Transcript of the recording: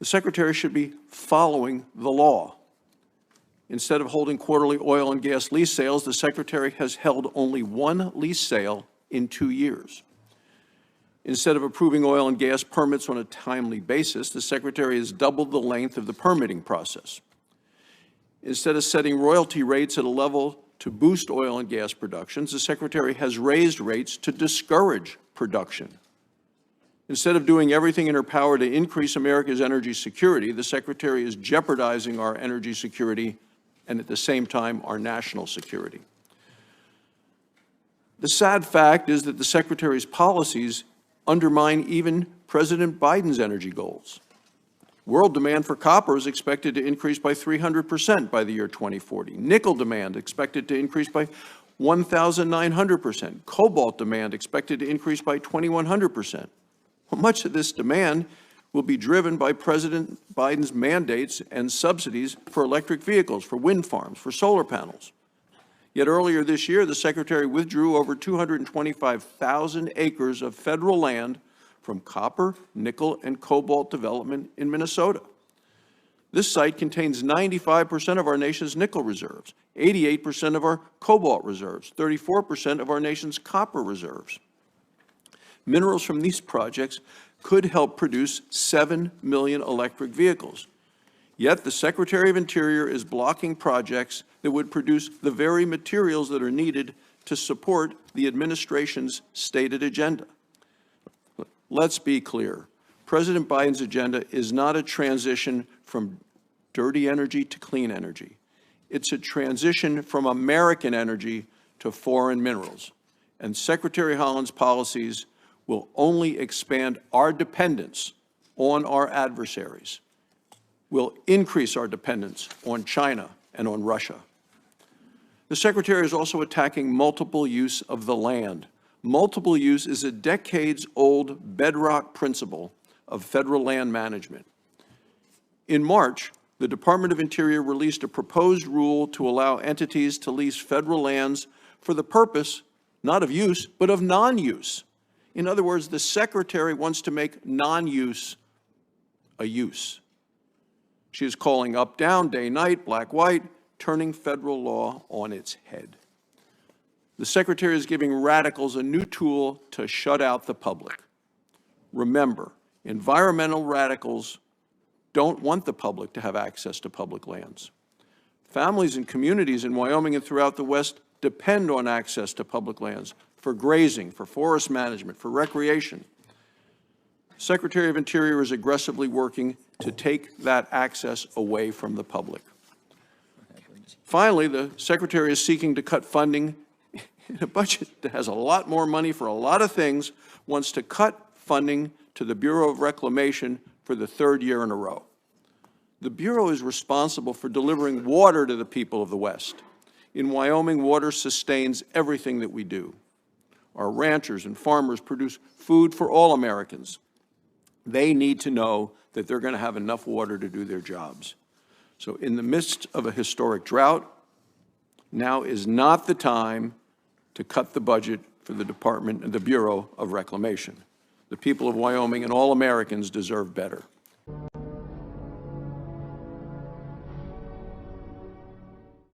The Secretary should be following the law. Instead of holding quarterly oil and gas lease sales, the Secretary has held only one lease sale in 2 years. Instead of approving oil and gas permits on a timely basis, the Secretary has doubled the length of the permitting process. Instead of setting royalty rates at a level to boost oil and gas productions, the Secretary has raised rates to discourage production. Instead of doing everything in her power to increase America's energy security, the Secretary is jeopardizing our energy security and at the same time our national security. The sad fact is that the Secretary's policies undermine even President Biden's energy goals. World demand for copper is expected to increase by 300% by the year 2040. Nickel demand expected to increase by 1,900%. Cobalt demand expected to increase by 2,100%. Well, much of this demand will be driven by President Biden's mandates and subsidies for electric vehicles, for wind farms, for solar panels. Yet earlier this year, the Secretary withdrew over 225,000 acres of federal land from copper, nickel, and cobalt development in Minnesota. This site contains 95% of our nation's nickel reserves, 88% of our cobalt reserves, 34% of our nation's copper reserves. Minerals from these projects could help produce 7 million electric vehicles. Yet the Secretary of Interior is blocking projects that would produce the very materials that are needed to support the administration's stated agenda. Let's be clear. President Biden's agenda is not a transition from dirty energy to clean energy. It's a transition from American energy to foreign minerals. And Secretary Haaland's policies will only expand our dependence on our adversaries, will increase our dependence on China and on Russia. The Secretary is also attacking multiple use of the land. Multiple use is a decades-old bedrock principle of federal land management. In March, the Department of Interior released a proposed rule to allow entities to lease federal lands for the purpose, not of use, but of non-use. In other words, the Secretary wants to make non-use a use. She is calling up-down, day-night, black-white, turning federal law on its head. The Secretary is giving radicals a new tool to shut out the public. Remember, environmental radicals don't want the public to have access to public lands. Families and communities in Wyoming and throughout the West depend on access to public lands for grazing, for forest management, for recreation. Secretary of Interior is aggressively working to take that access away from the public. Finally, the Secretary is seeking to cut funding in a budget that has a lot more money for a lot of things, wants to cut funding to the Bureau of Reclamation for the third year in a row. The Bureau is responsible for delivering water to the people of the West. In Wyoming, water sustains everything that we do. Our ranchers and farmers produce food for all Americans. They need to know that they're going to have enough water to do their jobs. So in the midst of a historic drought, now is not the time to cut the budget for the Department and the Bureau of Reclamation. The people of Wyoming and all Americans deserve better.